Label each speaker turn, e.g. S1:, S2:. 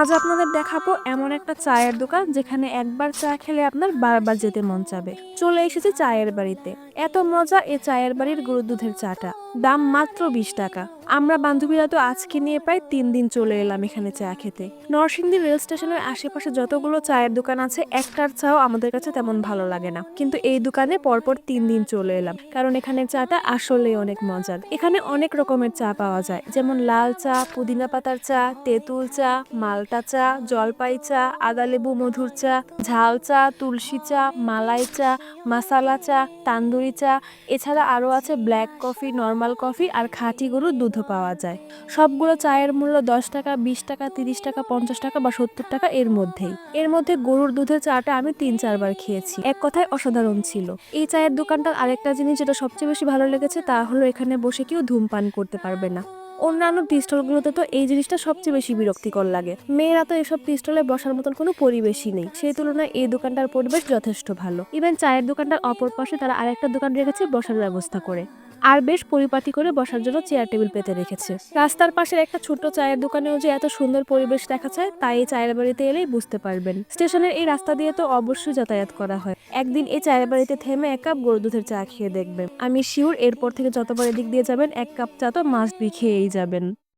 S1: আজ আপনাদের দেখাবো এমন একটা চায়ের দোকান যেখানে একবার চা খেলে আপনার বারবার যেতে মন চাবে। চলে এসেছে চায়ের বাড়িতে। এত মজা এই চায়ের বাড়ির গরুর দুধের চাটা। দাম মাত্র 20 টাকা। আমরা বান্ধবীরা তো আজকে নিয়ে প্রায় 3 দিন চলে এলাম এখানে চা খেতে। নরসিংদী রেল স্টেশনের আশেপাশে যতগুলো চায়ের দোকান আছে একটার চাও আমাদের কাছে তেমন ভালো লাগে না, কিন্তু এই দোকানে পরপর 3 দিন চলে এলাম কারণ এখানে চাটা আসলেই অনেক মজার। এখানে অনেক রকমের চা পাওয়া যায়, যেমন লাল চা, পুদিনা পাতার চা, তেঁতুল চা, মালটা চা, জলপাই চা, আদা লেবু মধুর চা, ঝাল চা, তুলসী চা, মালাই চা, মাসালা চা, তান্দুরি চা। এছাড়া আরও আছে ব্ল্যাক কফি, নর্মাল কফি আর খাঁটি গরুর দুধও পাওয়া যায়। সবগুলো চায়ের মূল্য 10 টাকা, 20 টাকা, 30 টাকা, 50 টাকা বা 70 টাকা এর মধ্যেই। এর মধ্যে গরুর দুধের চাটা আমি 3-4 বার খেয়েছি, এক কথায় অসাধারণ ছিল। এই চায়ের দোকানটার আরেকটা জিনিস যেটা সবচেয়ে বেশি ভালো লেগেছে তা হলো এখানে বসে কেউ ধূমপান করতে পারবে না। অন্যান্য টি স্টলগুলোতে তো এই জিনিসটা সবচেয়ে বেশি বিরক্তিকর লাগে। মেয়েরা তো এসব টি স্টলে বসার মতন কোনো পরিবেশই নেই, সেই তুলনায় এই দোকানটার পরিবেশ যথেষ্ট ভালো। ইভেন চায়ের দোকানটার অপর পাশে তারা আরেকটা দোকান রেখেছে বসার ব্যবস্থা করে, আর বেশ পরিপাটি করে বসার জন্য চেয়ার টেবিল পেতে রেখেছে। রাস্তার পাশের একটা ছোট্ট চায়ের দোকানেও যে এত সুন্দর পরিবেশ দেখা যায় তা এই চায়ের বাড়িতে এলেই বুঝতে পারবেন। স্টেশনের এই রাস্তা দিয়ে তো অবশ্যই যাতায়াত করা হয়। একদিন এই চায়ের বাড়িতে থেমে 1 কাপ গরুর দুধের চা খেয়ে দেখবেন। আমি শিওর এরপর থেকে যতবার এদিক দিয়ে যাবেন 1 কাপ চা তো মাস্ট বি খেয়েই যাবেন।